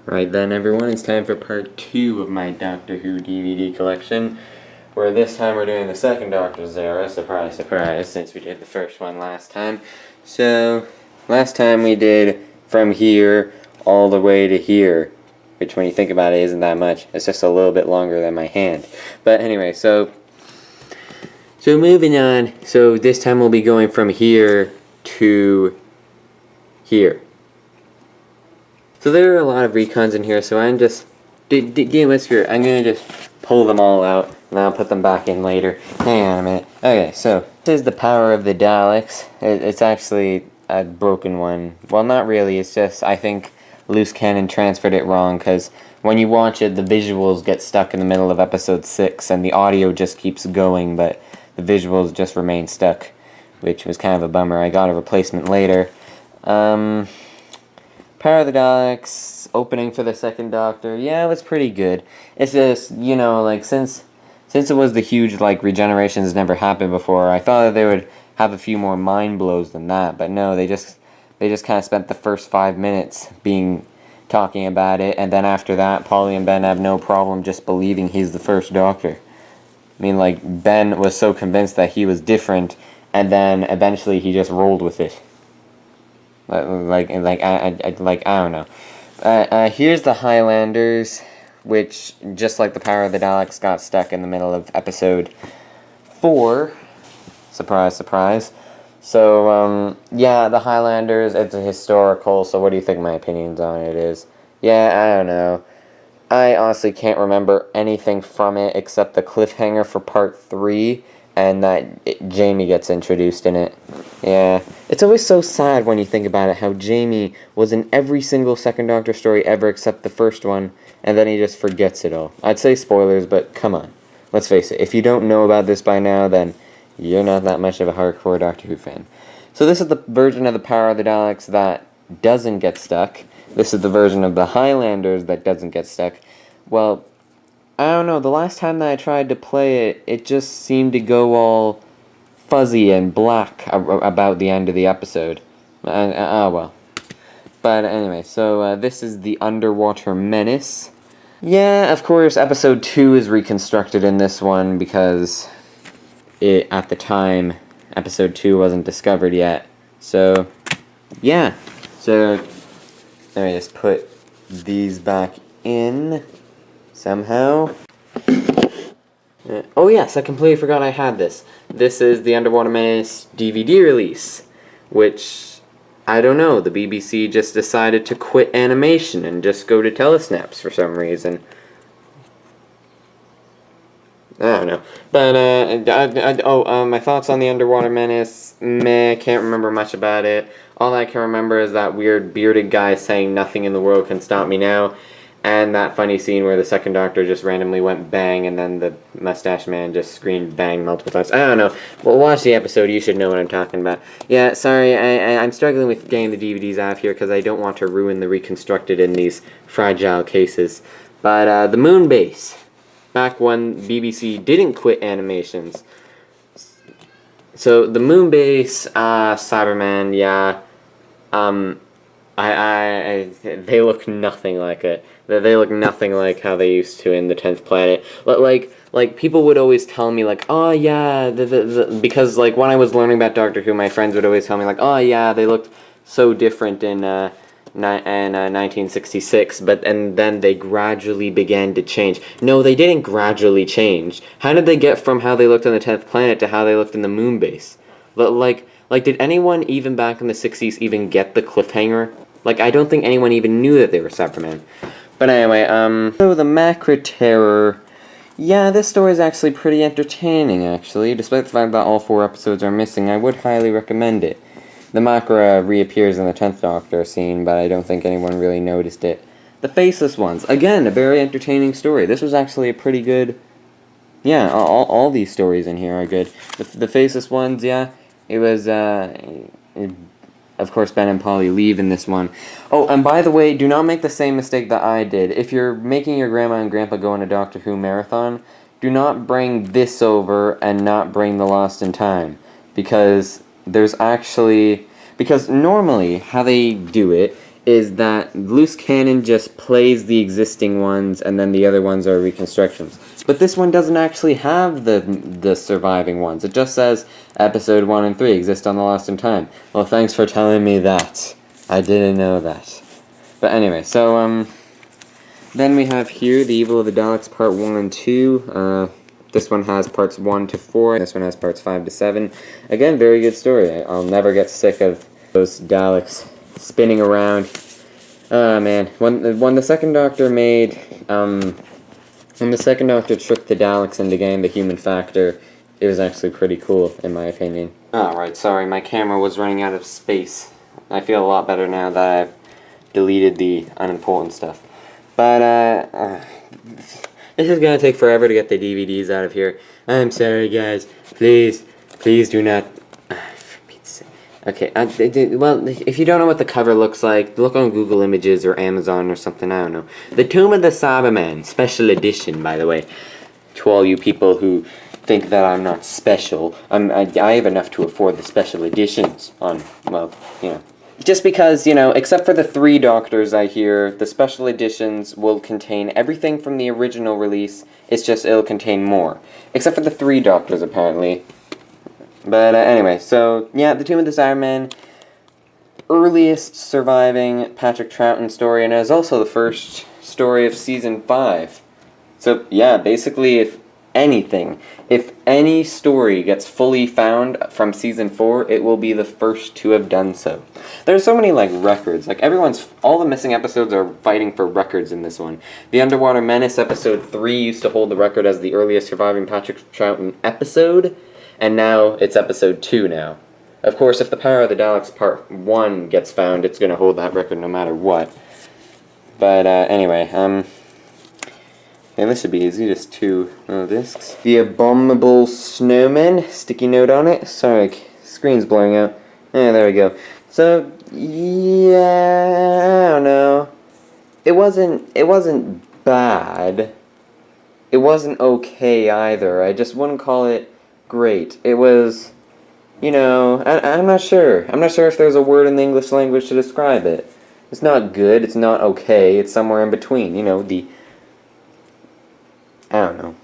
Right then, everyone, it's time for part 2 of my Doctor Who DVD collection, where this time we're doing the second Doctor's Era, surprise, surprise, since we did the first one last time. So, last time we did from here all the way to here, which when you think about it isn't that much. It's just a little bit longer than my hand. But anyway, so moving on, so this time we'll be going from here to here. So there are a lot of recons in here, so I'm just, I'm going to just pull them all out, and I'll put them back in later. Hang on a minute. Okay, so this is the power of the Daleks. It's actually a broken one. Well, not really, it's just, I think Loose Cannon transferred it wrong, because when you watch it, the visuals get stuck in the middle of episode 6, and the audio just keeps going, but the visuals just remain stuck, which was kind of a bummer. I got a replacement later. Power of the Daleks, opening for the second Doctor, yeah, it was pretty good. It's just, you know, like, since it was the huge, like, regenerations never happened before, I thought that they would have a few more mind blows than that, but no, they just kind of spent the first 5 minutes talking about it, and then after that, Polly and Ben have no problem just believing he's the first Doctor. I mean, like, Ben was so convinced that he was different, and then eventually he just rolled with it. I don't know. Here's the Highlanders, which, just like the Power of the Daleks, got stuck in the middle of episode 4. Surprise, surprise. So, yeah, the Highlanders, it's a historical, so what do you think my opinions on it is? Yeah, I don't know. I honestly can't remember anything from it except the cliffhanger for part 3, and that Jamie gets introduced in it. Yeah. It's always so sad when you think about it, how Jamie was in every single second Doctor story ever except the first one, and then he just forgets it all. I'd say spoilers, but come on. Let's face it, if you don't know about this by now, then you're not that much of a hardcore Doctor Who fan. So this is the version of the Power of the Daleks that doesn't get stuck. This is the version of the Highlanders that doesn't get stuck. Well, I don't know, the last time that I tried to play it, it just seemed to go all fuzzy and black about the end of the episode. Well. But anyway, so this is the Underwater Menace. Yeah, of course, episode 2 is reconstructed in this one because at the time, episode 2 wasn't discovered yet. So, yeah. So, let me just put these back in somehow. Oh yes, I completely forgot I had this. This is the Underwater Menace DVD release, which, I don't know, the BBC just decided to quit animation and just go to telesnaps for some reason. I don't know. But, my thoughts on the Underwater Menace, meh, can't remember much about it. All I can remember is that weird bearded guy saying nothing in the world can stop me now. And that funny scene where the second Doctor just randomly went bang, and then the mustache man just screamed bang multiple times. I don't know. Well, watch the episode. You should know what I'm talking about. Yeah, sorry, I'm struggling with getting the DVDs out of here because I don't want to ruin the reconstructed in these fragile cases. But the moon base, back when BBC didn't quit animations. So the moon base, Cyberman, yeah. They look nothing like it. They look nothing like how they used to in the 10th Planet. Like people would always tell me, like, oh yeah, because, like, when I was learning about Doctor Who, my friends would always tell me, like, oh yeah, they looked so different in 1966, and then they gradually began to change. No, they didn't gradually change. How did they get from how they looked on the 10th Planet to how they looked in the moon base? Like, did anyone even back in the 60s even get the cliffhanger? Like, I don't think anyone even knew that they were Cybermen. But anyway, so the Macra Terror. Yeah, this story is actually pretty entertaining, actually. Despite the fact that all 4 episodes are missing, I would highly recommend it. The Macra reappears in the 10th Doctor scene, but I don't think anyone really noticed it. The Faceless Ones. Again, a very entertaining story. This was actually a pretty good... Yeah, all these stories in here are good. The Faceless Ones, yeah. It was, of course, Ben and Polly leave in this one. Oh, and by the way, do not make the same mistake that I did. If you're making your grandma and grandpa go on a Doctor Who marathon, do not bring this over and not bring the Lost in Time. Because there's actually... Because normally, how they do it is that loose cannon just plays the existing ones, and then the other ones are reconstructions. But this one doesn't actually have the surviving ones. It just says episode 1 and 3 exist on the Lost in Time. Well, thanks for telling me that. I didn't know that. But anyway, so then we have here The Evil of the Daleks Part 1 and 2. This one has parts 1 to 4. This one has parts 5 to 7. Again, very good story. I'll never get sick of those Daleks spinning around. Oh man, when the Second Doctor made when the Second Doctor tricked the Daleks into getting the human factor, it was actually pretty cool, in my opinion. Alright, sorry, my camera was running out of space. I feel a lot better now that I've deleted the unimportant stuff. But, this is gonna take forever to get the DVDs out of here. I'm sorry, guys. Please do not... Okay, well, if you don't know what the cover looks like, look on Google Images or Amazon or something, I don't know. The Tomb of the Cyberman, special edition, by the way. To all you people who think that I'm not special, I have enough to afford the special editions on, well, you know. Just because, you know, except for the 3 Doctors I hear, the special editions will contain everything from the original release, it's just it'll contain more. Except for the 3 Doctors, apparently. But anyway, so yeah, The Tomb of the Cyberman, earliest surviving Patrick Troughton story, and it is also the first story of Season 5. So yeah, basically if any story gets fully found from Season 4, it will be the first to have done so. There's so many, like, records. Like, all the missing episodes are fighting for records in this one. The Underwater Menace episode 3 used to hold the record as the earliest surviving Patrick Troughton episode, and now it's episode 2 now. Of course, if the Power of the Daleks Part 1 gets found, it's going to hold that record no matter what. But anyway, yeah, this should be easy, just 2 discs. The Abominable Snowman, sticky note on it. Sorry, screen's blowing out. Yeah, there we go. So, yeah, I don't know. It wasn't bad. It wasn't okay either. I just wouldn't call it great. It was, you know, I'm not sure. I'm not sure if there's a word in the English language to describe it. It's not good, it's not okay, it's somewhere in between. You know, I don't know.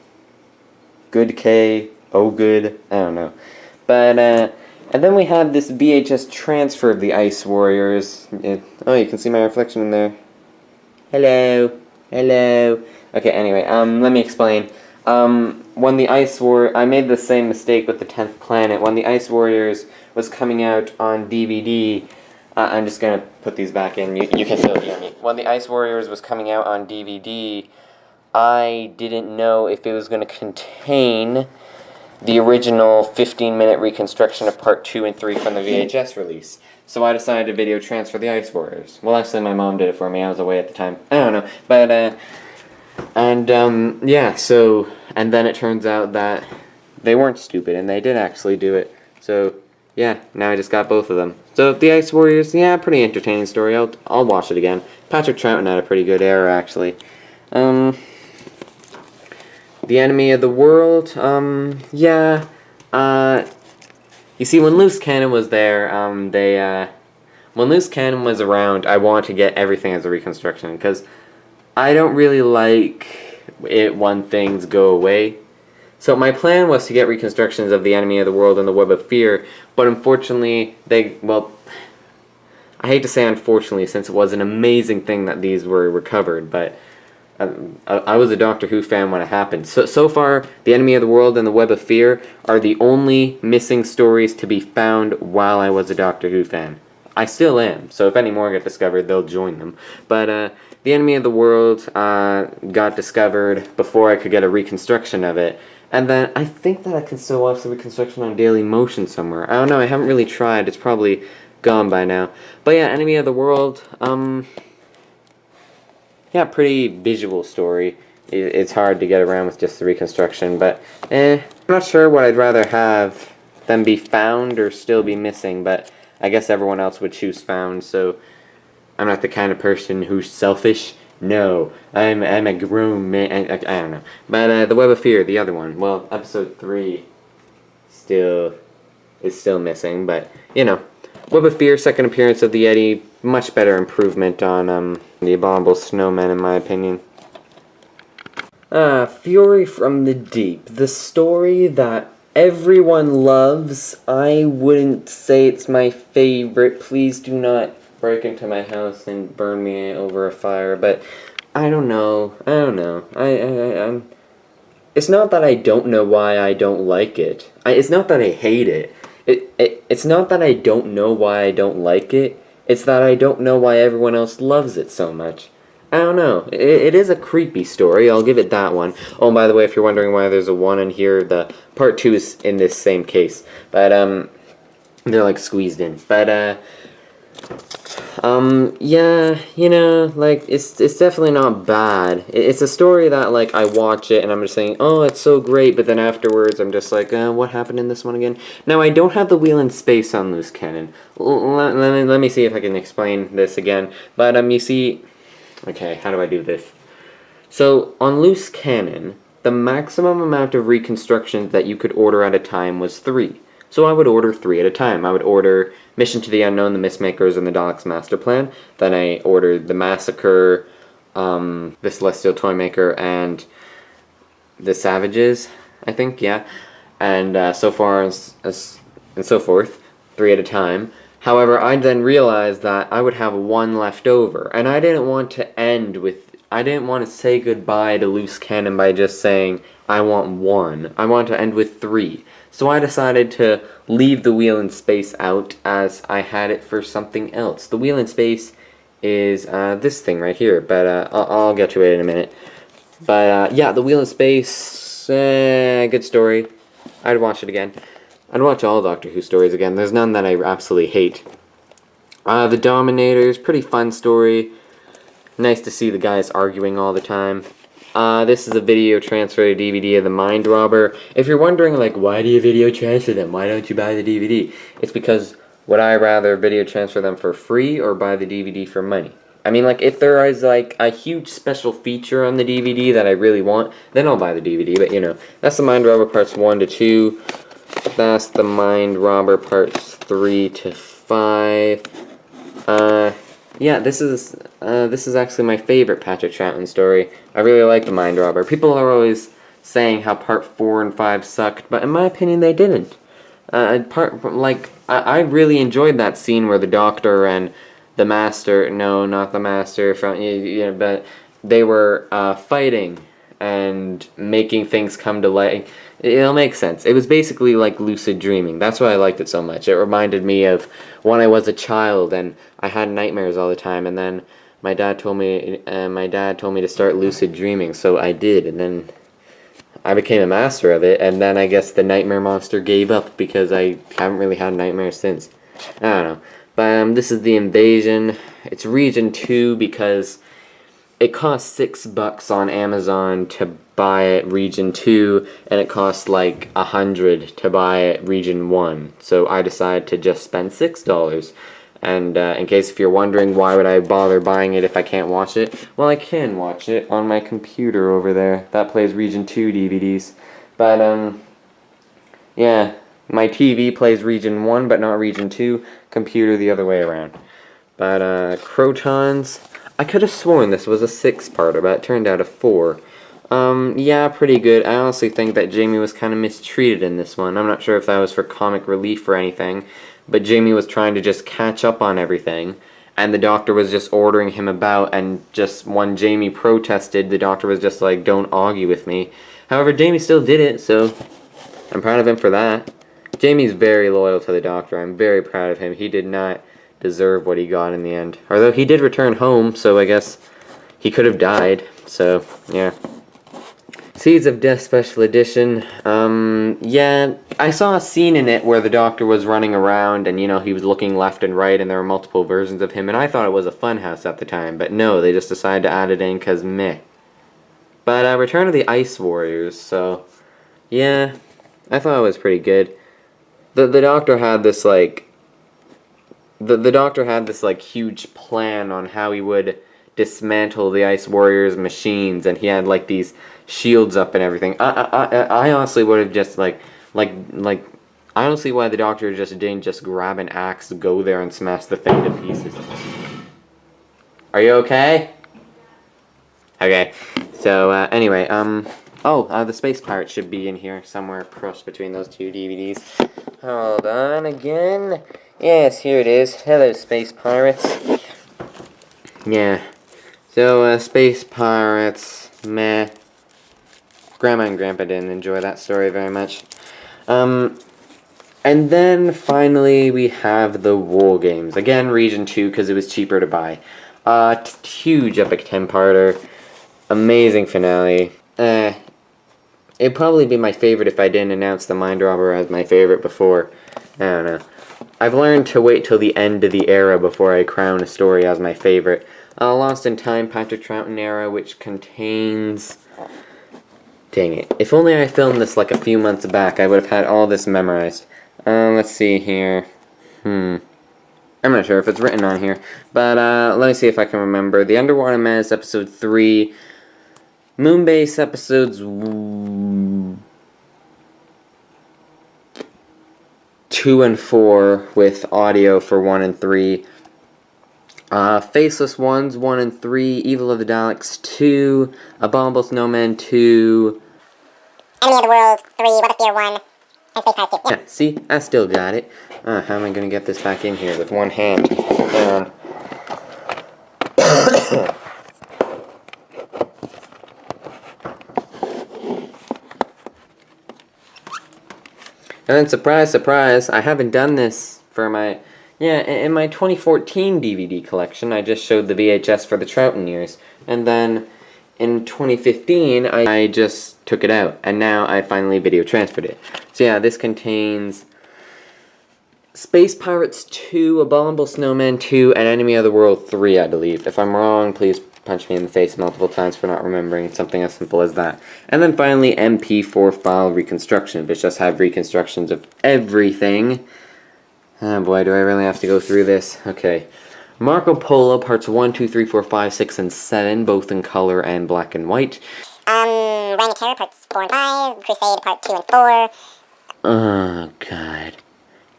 Good K, oh good, I don't know. But, and then we have this VHS transfer of the Ice Warriors. Oh, you can see my reflection in there. Hello. Hello. Okay, anyway, let me explain. When the I made the same mistake with the 10th Planet. When the Ice Warriors was coming out on DVD, I'm just gonna put these back in. You can still hear me. When the Ice Warriors was coming out on DVD, I didn't know if it was gonna contain the original 15-minute reconstruction of Part 2 and 3 from the VHS release. So I decided to video transfer the Ice Warriors. Well, actually, my mom did it for me. I was away at the time. I don't know. But, yeah, so, and then it turns out that they weren't stupid, and they did actually do it. So, yeah, now I just got both of them. So, the Ice Warriors, yeah, pretty entertaining story. I'll watch it again. Patrick Troughton had a pretty good era, actually. The Enemy of the World, yeah, you see, when Loose Cannon was there, when Loose Cannon was around, I wanted to get everything as a reconstruction, because I don't really like it when things go away. So my plan was to get reconstructions of The Enemy of the World and The Web of Fear, but unfortunately, well, I hate to say unfortunately, since it was an amazing thing that these were recovered, but I was a Doctor Who fan when it happened. So far, The Enemy of the World and The Web of Fear are the only missing stories to be found while I was a Doctor Who fan. I still am, so if any more get discovered, they'll join them. But The Enemy of the World got discovered before I could get a reconstruction of it. And then I think that I can still watch the reconstruction on Daily Motion somewhere. I don't know, I haven't really tried. It's probably gone by now. But yeah, Enemy of the World, yeah, pretty visual story. It's hard to get around with just the reconstruction, but I'm not sure what I'd rather have them be found or still be missing, but I guess everyone else would choose found, so I'm not the kind of person who's selfish. No, I'm a grown man. I don't know. But The Web of Fear, the other one, well, episode 3 is still missing, but, you know, Web of Fear, second appearance of the Yeti, much better improvement on the Abominable Snowmen, in my opinion. Fury from the Deep. The story that everyone loves. I wouldn't say it's my favorite. Please do not break into my house and burn me over a fire. But I don't know. I'm. It's not that I don't know why I don't like it. It's not that I hate it. It's not that I don't know why I don't like it. It's that I don't know why everyone else loves it so much. I don't know. It is a creepy story. I'll give it that one. Oh, and by the way, if you're wondering why there's a 1 in here, the part 2 is in this same case. But, they're, like, squeezed in. But, yeah, you know, like, it's definitely not bad. It's a story that, like, I watch it and I'm just saying, oh, it's so great, but then afterwards I'm just like, what happened in this one again? Now, I don't have the Wheel in Space on loose cannon. Let me see if I can explain this again. But, you see... Okay, how do I do this? So, on loose cannon, the maximum amount of reconstructions that you could order at a time was 3. So I would order 3 at a time. I would order Mission to the Unknown, The Mistmakers, and the Daleks Master Plan. Then I ordered The Massacre, The Celestial Toymaker, and The Savages, I think, yeah. And so far and so forth, 3 at a time. However, I then realized that I would have 1 left over, and I didn't want to end with... I didn't want to say goodbye to loose cannon by just saying, I want 1. I want to end with 3. So I decided to leave the Wheel in Space out, as I had it for something else. The Wheel in Space is this thing right here, but I'll get to it in a minute. But yeah, the Wheel in Space, good story. I'd watch it again. I'd watch all Doctor Who stories again. There's none that I absolutely hate. The Dominators, pretty fun story. Nice to see the guys arguing all the time. This is a video transfer to DVD of The Mind Robber. If you're wondering, like, why do you video transfer them? Why don't you buy the DVD? It's because would I rather video transfer them for free or buy the DVD for money? I mean, like, if there is, like, a huge special feature on the DVD that I really want, then I'll buy the DVD. But, you know, that's The Mind Robber parts 1 to 2. That's The Mind Robber parts 3 to 5. Yeah, this is actually my favorite Patrick Troughton story. I really like The Mind Robber. People are always saying how part 4 and 5 sucked, but in my opinion, they didn't. I really enjoyed that scene where the Doctor and the Master, no, not the Master, but they were fighting and making things come to light. It'll make sense. It was basically like lucid dreaming. That's why I liked it so much. It reminded me of when I was a child and I had nightmares all the time, and then my dad told me to start lucid dreaming, so I did, and then I became a master of it, and then I guess the nightmare monster gave up because I haven't really had nightmares since. I don't know. But this is The Invasion. It's Region 2 because it costs $6 on Amazon to buy it Region 2, and it costs like $100 to buy it Region 1. So I decided to just spend $6. And in case if you're wondering why would I bother buying it if I can't watch it, well, I can watch it on my computer over there. That plays Region 2 DVDs. But yeah, my TV plays Region 1 but not Region 2, computer the other way around. But Crotons, I could have sworn this was a 6-parter, but it turned out a 4. Yeah, pretty good. I honestly think that Jamie was kind of mistreated in this one. I'm not sure if that was for comic relief or anything, but Jamie was trying to just catch up on everything, and the Doctor was just ordering him about, and just when Jamie protested, the Doctor was just like, don't argue with me. However, Jamie still did it, so I'm proud of him for that. Jamie's very loyal to the Doctor. I'm very proud of him. He did not deserve what he got in the end. Although he did return home, so I guess he could have died, so yeah. Seeds of Death Special Edition. Yeah, I saw a scene in it where the Doctor was running around and, you know, he was looking left and right and there were multiple versions of him, and I thought it was a funhouse at the time, but no, they just decided to add it in because meh. But Return of the Ice Warriors, so yeah, I thought it was pretty good. The Doctor had this, like, the Doctor had this, like, huge plan on how he would dismantle the Ice Warriors' machines, and he had, like, these shields up and everything. I honestly would have just, I don't see why the Doctor just didn't just grab an axe, go there, and smash the thing to pieces. Are you okay? Okay. So, anyway, the Space Pirate should be in here somewhere crushed between those two DVDs. Hold on again. Yes, here it is. Hello, Space Pirates. Yeah. So, Space Pirates, meh. Grandma and Grandpa didn't enjoy that story very much. And then, finally, we have the War Games. Again, Region 2, because it was cheaper to buy. Huge epic 10-parter. Amazing finale. It'd probably be my favorite if I didn't announce the Mind Robber as my favorite before. I don't know. I've learned to wait till the end of the era before I crown a story as my favorite. Lost in Time, Patrick Troughton Era, which contains... Dang it. If only I filmed this like a few months back, I would have had all this memorized. Let's see here. I'm not sure if it's written on here. But, let me see if I can remember. The Underwater Menace, Episode 3. Moonbase, Episodes 2 and 4, with audio for 1 and 3. Faceless Ones, 1 and 3. Evil of the Daleks, 2. Abominable Snowman, 2. Enemy of the World, 3. What if Fear, 1. And Space Pirates, 2. Yeah, see? I still got it. How am I going to get this back in here with one hand? Hang on. And then, surprise, surprise, I haven't done this for my... Yeah, in my 2014 DVD collection, I just showed the VHS for the Troughton years. And then, in 2015, I just took it out. And now I finally video transferred it. So yeah, this contains... Space Pirates 2, Abominable Snowman 2, and Enemy of the World 3, I believe. If I'm wrong, please punch me in the face multiple times for not remembering something as simple as that. And then finally, MP4 file reconstruction, which just have reconstructions of everything. Oh boy, do I really have to go through this? Okay. Marco Polo, parts 1, 2, 3, 4, 5, 6, and 7, both in color and black and white. Reign of Terror, parts 4 and 5, Crusade, part 2 and 4. Oh, God.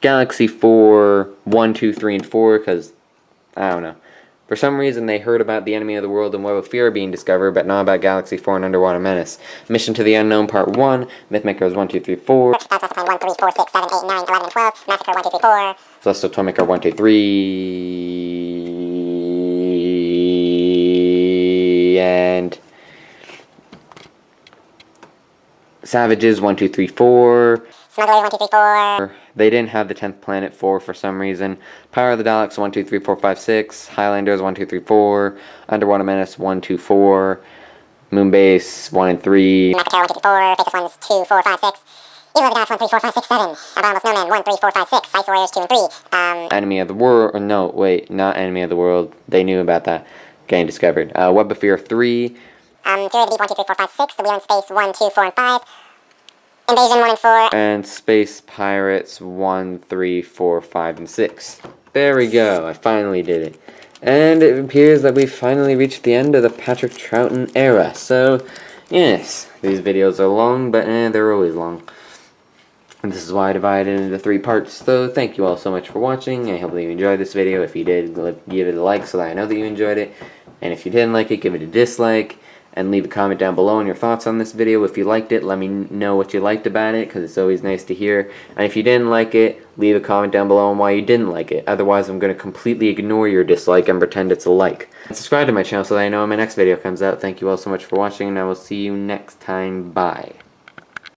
Galaxy 4, 1, 2, 3, and 4, because, I don't know. For some reason, they heard about the Enemy of the World and Web of Fear being discovered, but not about Galaxy 4 and Underwater Menace. Mission to the Unknown, Part 1, Mythmakers 1, 2, 3, 4. Daleks 1, 3, 4, 6, 7, 8, 9, 11, and 12. Massacre 1, 2, 3, 4. Celestial Toymaker 1, 2, 3. And... Savages 1, 2, 3, 4. Smugglers 1, 2, 3, 4. They didn't have the 10th Planet 4 for some reason. Power of the Daleks 1, 2, 3, 4, 5, 6. Highlanders 1, 2, 3, 4. Underwater Menace 1, 2, 4. Moonbase 1 and 3. Massacre 1, 2, 3, 4. Faceless Ones 2, 4, 5, 6. Evil of the Daleks 1, 3, 4, 5, 6, 7. Abominable Snowman 1, 3, 4, 5, 6. Ice Warriors 2 and 3. Enemy of the World. No, wait, not Enemy of the World. They knew about that. Getting discovered. Web of Fear 3. Fury of the Deep 1, 2, 3, 4, 5, 6. The Wheel in Space 1, 2, 4, and 5. Invasion 1 and 4. And Space Pirates 1, 3, 4, 5, and 6. There we go. I finally did it. And it appears that we've finally reached the end of the Patrick Troughton era. So, yes, these videos are long, but they're always long. And this is why I divided it into 3 parts. So, thank you all so much for watching. I hope that you enjoyed this video. If you did, give it a like so that I know that you enjoyed it. And if you didn't like it, give it a dislike. And leave a comment down below on your thoughts on this video. If you liked it, let me know what you liked about it, because it's always nice to hear. And if you didn't like it, leave a comment down below on why you didn't like it. Otherwise, I'm going to completely ignore your dislike and pretend it's a like. And subscribe to my channel so that I know when my next video comes out. Thank you all so much for watching, and I will see you next time. Bye.